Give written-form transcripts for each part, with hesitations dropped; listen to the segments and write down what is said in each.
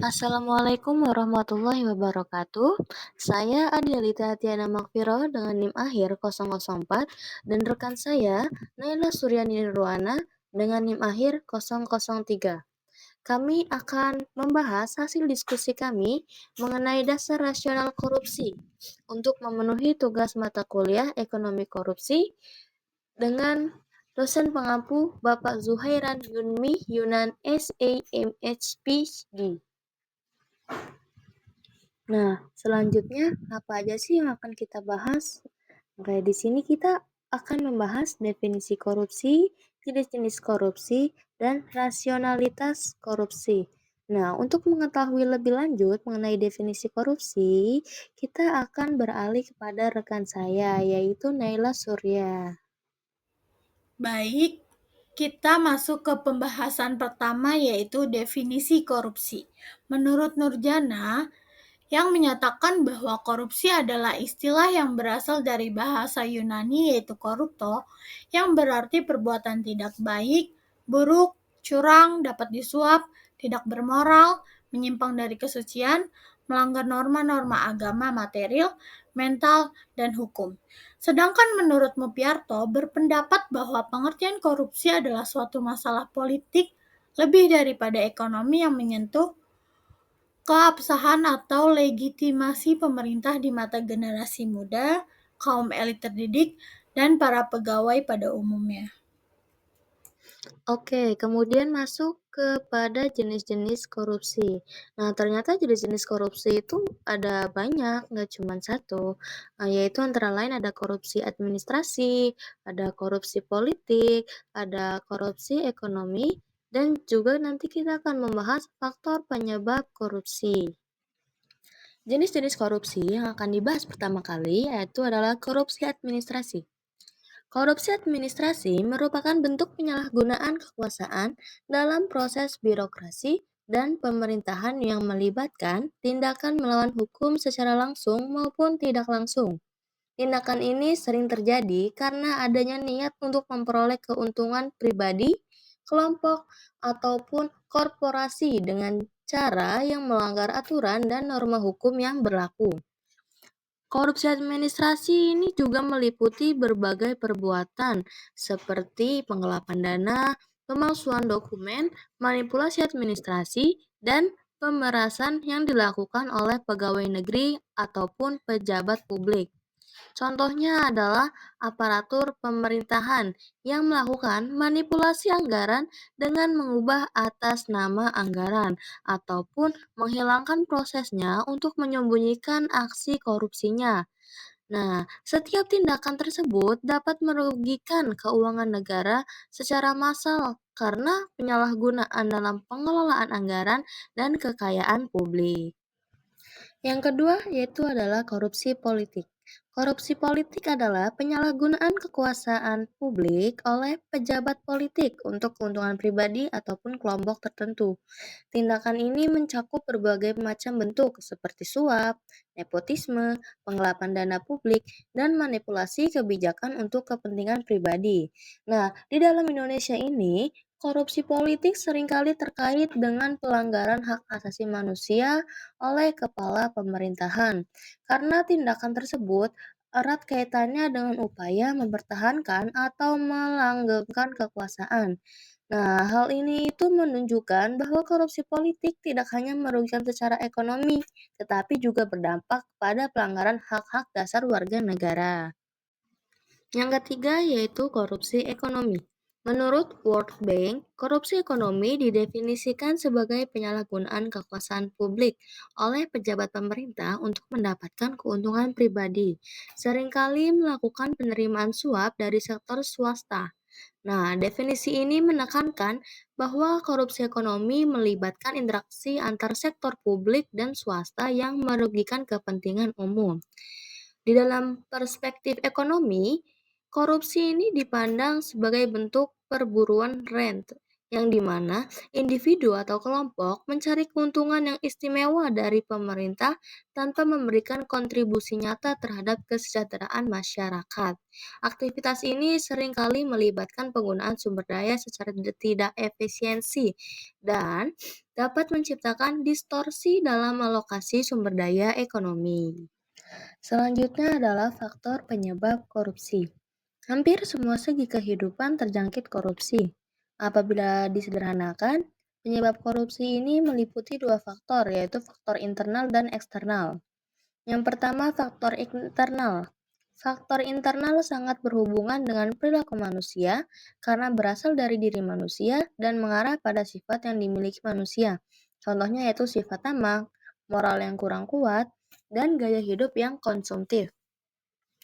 Assalamualaikum warahmatullahi wabarakatuh. Saya Adialita Tiana Makfiro dengan NIM akhir 004 dan rekan saya Naila Suryani Nirwana dengan NIM akhir 003. Kami akan membahas hasil diskusi kami mengenai dasar rasional korupsi untuk memenuhi tugas mata kuliah Ekonomi Korupsi dengan dosen pengampu Bapak Zuhairan Yunmi Yunan SAMH PhD. Nah, selanjutnya apa aja sih yang akan kita bahas? Kayak di sini kita akan membahas definisi korupsi, jenis-jenis korupsi, dan rasionalitas korupsi. Nah, untuk mengetahui lebih lanjut mengenai definisi korupsi, kita akan beralih kepada rekan saya, yaitu Naila Surya. Baik, kita masuk ke pembahasan pertama yaitu definisi korupsi. Menurut Nurjana, yang menyatakan bahwa korupsi adalah istilah yang berasal dari bahasa Yunani yaitu korupto, yang berarti perbuatan tidak baik, buruk, curang, dapat disuap, tidak bermoral, menyimpang dari kesucian, melanggar norma-norma agama material, mental, dan hukum. Sedangkan menurut Mupiarto berpendapat bahwa pengertian korupsi adalah suatu masalah politik lebih daripada ekonomi yang menyentuh keabsahan atau legitimasi pemerintah di mata generasi muda, kaum elit terdidik, dan para pegawai pada umumnya. Oke, kemudian masuk kepada jenis-jenis korupsi. Nah, ternyata jenis-jenis korupsi itu ada banyak, nggak cuma satu. Yaitu antara lain ada korupsi administrasi, ada korupsi politik, ada korupsi ekonomi, dan juga nanti kita akan membahas faktor penyebab korupsi. Jenis-jenis korupsi yang akan dibahas pertama kali yaitu adalah korupsi administrasi. Korupsi administrasi merupakan bentuk penyalahgunaan kekuasaan dalam proses birokrasi dan pemerintahan yang melibatkan tindakan melawan hukum secara langsung maupun tidak langsung. Tindakan ini sering terjadi karena adanya niat untuk memperoleh keuntungan pribadi, kelompok, ataupun korporasi dengan cara yang melanggar aturan dan norma hukum yang berlaku. Korupsi administrasi ini juga meliputi berbagai perbuatan seperti penggelapan dana, pemalsuan dokumen, manipulasi administrasi, dan pemerasan yang dilakukan oleh pegawai negeri ataupun pejabat publik. Contohnya adalah aparatur pemerintahan yang melakukan manipulasi anggaran dengan mengubah atas nama anggaran ataupun menghilangkan prosesnya untuk menyembunyikan aksi korupsinya. Nah, setiap tindakan tersebut dapat merugikan keuangan negara secara massal karena penyalahgunaan dalam pengelolaan anggaran dan kekayaan publik. Yang kedua yaitu adalah korupsi politik. Korupsi politik adalah penyalahgunaan kekuasaan publik oleh pejabat politik untuk keuntungan pribadi ataupun kelompok tertentu. Tindakan ini mencakup berbagai macam bentuk seperti suap, nepotisme, penggelapan dana publik, dan manipulasi kebijakan untuk kepentingan pribadi. Nah, di dalam Indonesia ini, korupsi politik seringkali terkait dengan pelanggaran hak asasi manusia oleh kepala pemerintahan. Karena tindakan tersebut erat kaitannya dengan upaya mempertahankan atau melanggengkan kekuasaan. Nah, hal ini itu menunjukkan bahwa korupsi politik tidak hanya merugikan secara ekonomi, tetapi juga berdampak pada pelanggaran hak-hak dasar warga negara. Yang ketiga yaitu korupsi ekonomi. Menurut World Bank, korupsi ekonomi didefinisikan sebagai penyalahgunaan kekuasaan publik oleh pejabat pemerintah untuk mendapatkan keuntungan pribadi, seringkali melakukan penerimaan suap dari sektor swasta. Nah, definisi ini menekankan bahwa korupsi ekonomi melibatkan interaksi antar sektor publik dan swasta yang merugikan kepentingan umum. Di dalam perspektif ekonomi, korupsi ini dipandang sebagai bentuk perburuan rent yang dimana individu atau kelompok mencari keuntungan yang istimewa dari pemerintah tanpa memberikan kontribusi nyata terhadap kesejahteraan masyarakat. Aktivitas ini seringkali melibatkan penggunaan sumber daya secara tidak efisiensi dan dapat menciptakan distorsi dalam alokasi sumber daya ekonomi. Selanjutnya adalah faktor penyebab korupsi. Hampir semua segi kehidupan terjangkit korupsi. Apabila disederhanakan, penyebab korupsi ini meliputi dua faktor, yaitu faktor internal dan eksternal. Yang pertama, faktor internal. Faktor internal sangat berhubungan dengan perilaku manusia karena berasal dari diri manusia dan mengarah pada sifat yang dimiliki manusia. Contohnya yaitu sifat tamak, moral yang kurang kuat, dan gaya hidup yang konsumtif.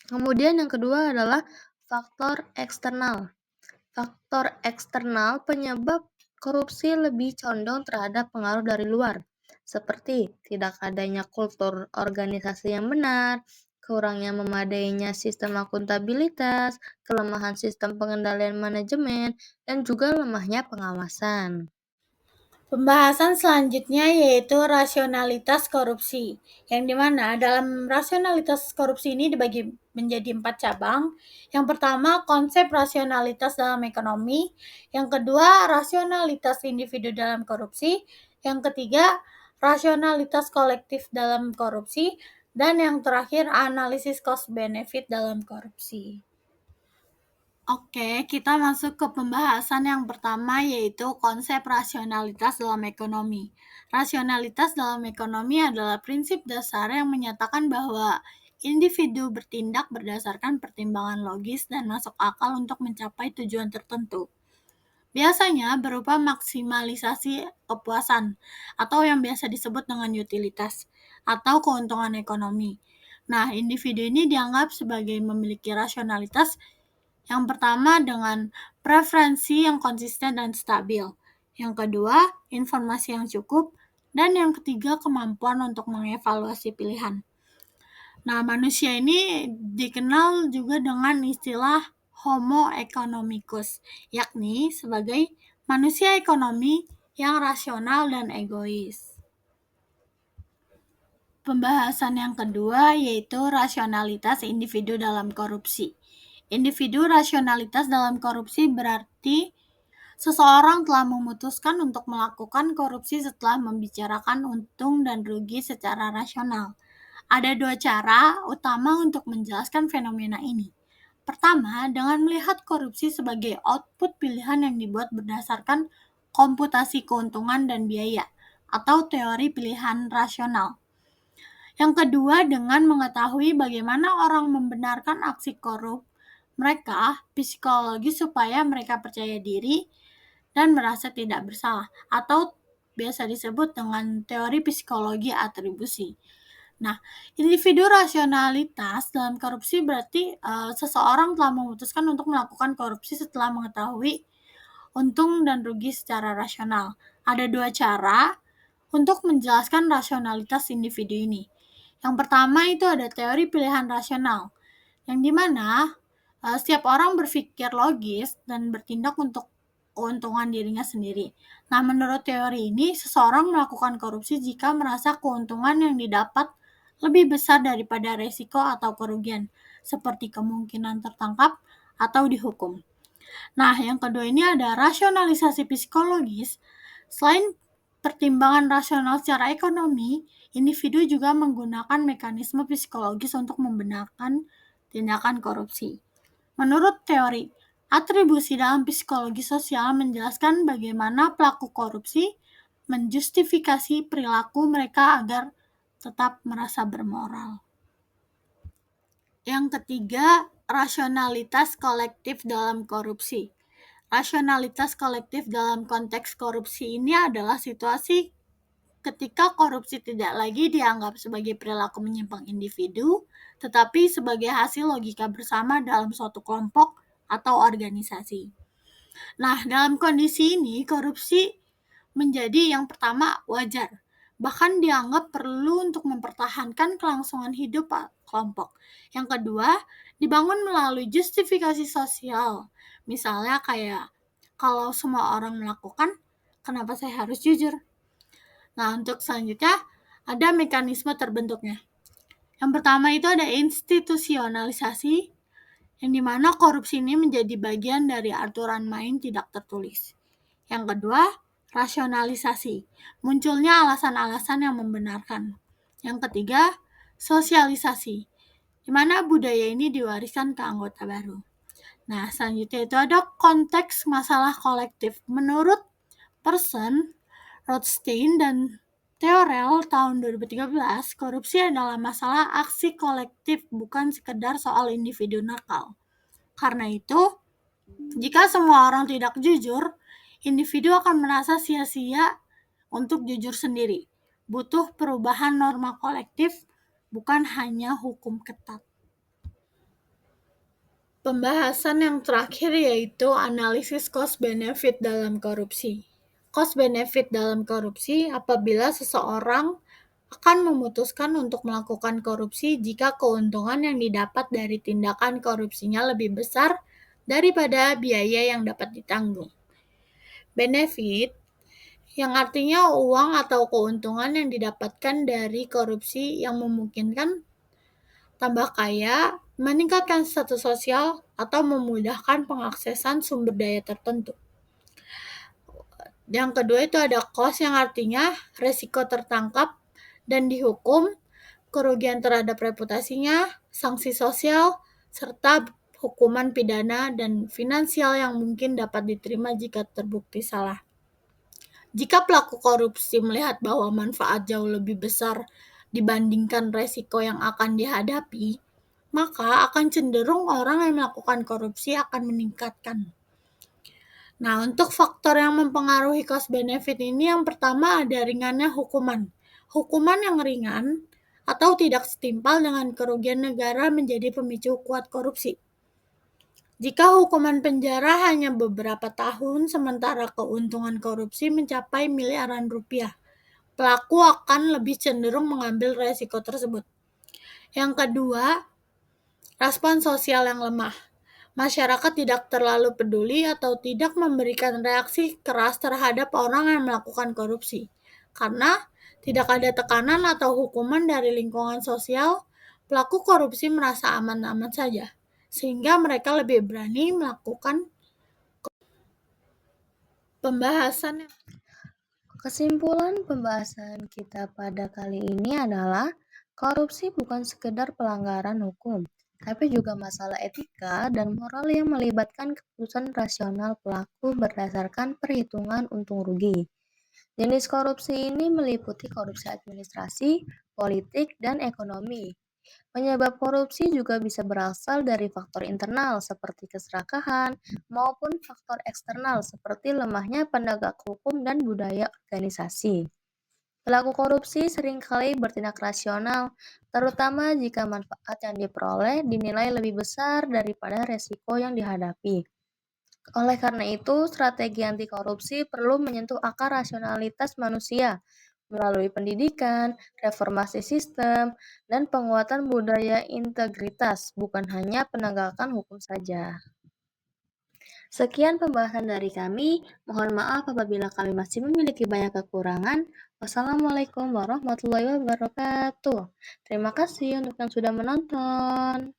Kemudian yang kedua adalah faktor eksternal. Faktor eksternal penyebab korupsi lebih condong terhadap pengaruh dari luar, seperti tidak adanya kultur organisasi yang benar, kurangnya memadainya sistem akuntabilitas, kelemahan sistem pengendalian manajemen, dan juga lemahnya pengawasan. Pembahasan selanjutnya yaitu rasionalitas korupsi, yang dimana dalam rasionalitas korupsi ini dibagi menjadi 4 cabang. Yang pertama, konsep rasionalitas dalam ekonomi. Yang kedua, rasionalitas individu dalam korupsi. Yang ketiga, rasionalitas kolektif dalam korupsi. Dan yang terakhir, analisis cost benefit dalam korupsi. Oke, kita masuk ke pembahasan yang pertama yaitu konsep rasionalitas dalam ekonomi. Rasionalitas dalam ekonomi adalah prinsip dasar yang menyatakan bahwa individu bertindak berdasarkan pertimbangan logis dan masuk akal untuk mencapai tujuan tertentu. Biasanya berupa maksimalisasi kepuasan atau yang biasa disebut dengan utilitas atau keuntungan ekonomi. Nah, individu ini dianggap sebagai memiliki rasionalitas yang pertama dengan preferensi yang konsisten dan stabil. Yang kedua, informasi yang cukup. Dan yang ketiga, kemampuan untuk mengevaluasi pilihan. Nah, manusia ini dikenal juga dengan istilah Homo economicus, yakni sebagai manusia ekonomi yang rasional dan egois. Pembahasan yang kedua yaitu rasionalitas individu dalam korupsi. Individu rasionalitas dalam korupsi berarti seseorang telah memutuskan untuk melakukan korupsi setelah membicarakan untung dan rugi secara rasional. Ada dua cara utama untuk menjelaskan fenomena ini. Pertama, dengan melihat korupsi sebagai output pilihan yang dibuat berdasarkan komputasi keuntungan dan biaya atau teori pilihan rasional. Yang kedua, dengan mengetahui bagaimana orang membenarkan aksi korup mereka psikologi supaya mereka percaya diri dan merasa tidak bersalah, atau biasa disebut dengan teori psikologi atribusi. Nah, individu rasionalitas dalam korupsi berarti seseorang telah memutuskan untuk melakukan korupsi setelah mengetahui untung dan rugi secara rasional. Ada dua cara untuk menjelaskan rasionalitas individu ini. Yang pertama itu ada teori pilihan rasional, yang dimana setiap orang berpikir logis dan bertindak untuk keuntungan dirinya sendiri. Nah, menurut teori ini, seseorang melakukan korupsi jika merasa keuntungan yang didapat lebih besar daripada resiko atau kerugian, seperti kemungkinan tertangkap atau dihukum. Nah, yang kedua ini ada rasionalisasi psikologis. Selain pertimbangan rasional secara ekonomi, individu juga menggunakan mekanisme psikologis untuk membenarkan tindakan korupsi. Menurut teori, atribusi dalam psikologi sosial menjelaskan bagaimana pelaku korupsi menjustifikasi perilaku mereka agar tetap merasa bermoral. Yang ketiga, rasionalitas kolektif dalam korupsi. Rasionalitas kolektif dalam konteks korupsi ini adalah situasi ketika korupsi tidak lagi dianggap sebagai perilaku menyimpang individu, tetapi sebagai hasil logika bersama dalam suatu kelompok atau organisasi. Nah, dalam kondisi ini, korupsi menjadi yang pertama wajar, bahkan dianggap perlu untuk mempertahankan kelangsungan hidup kelompok. Yang kedua, dibangun melalui justifikasi sosial, misalnya kayak Kalau semua orang melakukan, kenapa saya harus jujur? Nah, untuk selanjutnya ada mekanisme terbentuknya. Yang pertama itu ada institusionalisasi, yang dimana korupsi ini menjadi bagian dari aturan main tidak tertulis. Yang kedua, rasionalisasi, munculnya alasan-alasan yang membenarkan. Yang ketiga, sosialisasi, di mana budaya ini diwariskan ke anggota baru. Nah, selanjutnya itu ada konteks masalah kolektif. Menurut Person, Rothstein, dan Theorel tahun 2013, korupsi adalah masalah aksi kolektif, bukan sekedar soal individu nakal. Karena itu, jika semua orang tidak jujur, individu akan merasa sia-sia untuk jujur sendiri. Butuh perubahan norma kolektif, bukan hanya hukum ketat. Pembahasan yang terakhir yaitu analisis cost benefit dalam korupsi. Cost benefit dalam korupsi apabila seseorang akan memutuskan untuk melakukan korupsi jika keuntungan yang didapat dari tindakan korupsinya lebih besar daripada biaya yang dapat ditanggung. Benefit yang artinya uang atau keuntungan yang didapatkan dari korupsi yang memungkinkan tambah kaya, meningkatkan status sosial, atau memudahkan pengaksesan sumber daya tertentu. Yang kedua itu ada cost yang artinya resiko tertangkap dan dihukum, kerugian terhadap reputasinya, sanksi sosial, serta hukuman pidana dan finansial yang mungkin dapat diterima jika terbukti salah. Jika pelaku korupsi melihat bahwa manfaat jauh lebih besar dibandingkan resiko yang akan dihadapi, maka akan cenderung orang yang melakukan korupsi akan meningkatkan. Nah, untuk faktor yang mempengaruhi cost benefit ini yang pertama ada ringannya hukuman. Hukuman yang ringan atau tidak setimpal dengan kerugian negara menjadi pemicu kuat korupsi. Jika hukuman penjara hanya beberapa tahun sementara keuntungan korupsi mencapai miliaran rupiah, pelaku akan lebih cenderung mengambil resiko tersebut. Yang kedua, respon sosial yang lemah. Masyarakat tidak terlalu peduli atau tidak memberikan reaksi keras terhadap orang yang melakukan korupsi. Karena tidak ada tekanan atau hukuman dari lingkungan sosial, pelaku korupsi merasa aman-aman saja, sehingga mereka lebih berani melakukan pembahasan. Kesimpulan pembahasan kita pada kali ini adalah korupsi bukan sekedar pelanggaran hukum, tapi juga masalah etika dan moral yang melibatkan keputusan rasional pelaku berdasarkan perhitungan untung rugi. Jenis korupsi ini meliputi korupsi administrasi, politik, dan ekonomi. Penyebab korupsi juga bisa berasal dari faktor internal seperti keserakahan maupun faktor eksternal seperti lemahnya penegak hukum dan budaya organisasi. Pelaku korupsi seringkali bertindak rasional, terutama jika manfaat yang diperoleh dinilai lebih besar daripada resiko yang dihadapi. Oleh karena itu, strategi anti korupsi perlu menyentuh akar rasionalitas manusia melalui pendidikan, reformasi sistem, dan penguatan budaya integritas, bukan hanya penegakan hukum saja. Sekian pembahasan dari kami. Mohon maaf apabila kami masih memiliki banyak kekurangan. Wassalamualaikum warahmatullahi wabarakatuh. Terima kasih untuk yang sudah menonton.